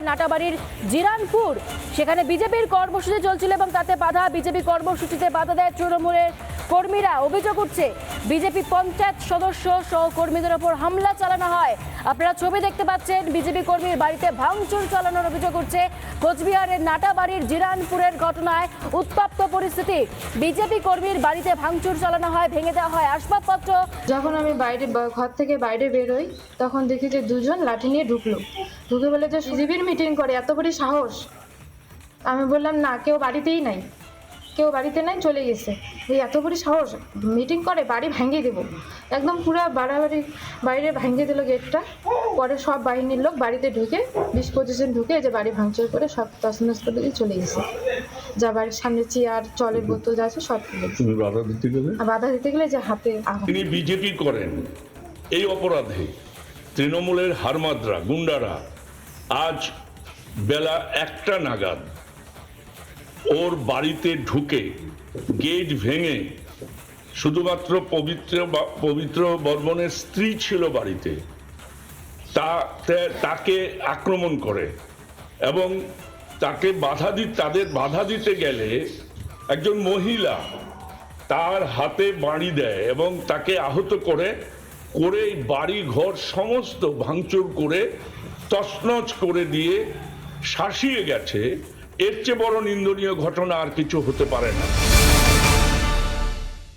নাটাবাড়ির জিরানপুর, সেখানে বিজেপির কর্মসূচি চলছিল এবং তাতে বাধা, বিজেপি কর্মসূচিতে বাধা দেয় তৃণমূলের কর্মীরা। অভিযোগ উঠছে বিজেপি পঞ্চায়েত সদস্য সহ কর্মীদের ওপর হামলা চালানো হয়। আপনারা ছবি দেখতে পাচ্ছেন, বিজেপি কর্মীর বাড়িতে ভাঙচুর চালানোর অভিযোগ উঠছে। কোচবিহারের নাটাবাড়ির জিরানপুরের ঘটনায় উত্তপ্ত পরিস্থিতি। বিজেপি কর্মীর বাড়িতে ভাঙচুর চালানো হয়, ভেঙে দেওয়া হয় আসবাবপত্র। যখন আমি ঘর থেকে বাইরে বেরোই তখন দেখি যে দুজন লাঠি নিয়ে ঢুকে বলে যে বিজেপির মিটিং করে, এত বড় সাহস। আমি বললাম না, কেউ বাড়িতেই নাই, চলে গেছে। এই এত বড় সাহস, মিটিং করে, বাড়ি ভেঙে দেবো। একদম পুরো বাড়াবাড়ি বাইরে ভেঙে দিল গেটটা। পরে সব বাহিনীর লোক বাড়িতে ঢুকে 20-25 জন ঢুকে যে বাড়ি ভাঙচুর করে সব তছনছ করে দিয়ে চলে গেছে। যা বাড়ির সামনে চেয়ার, জলের বোতল যা আছে সব তুলে দিয়েছে। বাধা দিতে গেলে যে হাতে তিনি বিজেপি করেন, এই অপরাধে তৃণমূলের হারমাদরা গুন্ডারা আজ বেলা 1টা নাগাদ ওর বাড়িতে ঢুকে গেট ভেঙে, শুধুমাত্র পবিত্র বর্মনের স্ত্রী ছিল বাড়িতে, তাকে আক্রমণ করে এবং তাদের বাধা দিতে গেলে একজন মহিলা তার হাতে বাড়ি দেয় এবং তাকে আহত করে বাড়ি ঘর সমস্ত ভাঙচুর করে তছনছ করে দিয়ে শাসিয়ে গেছে। এর চেয়ে বড় নিন্দনীয় ঘটনা আর কিছু হতে পারে না।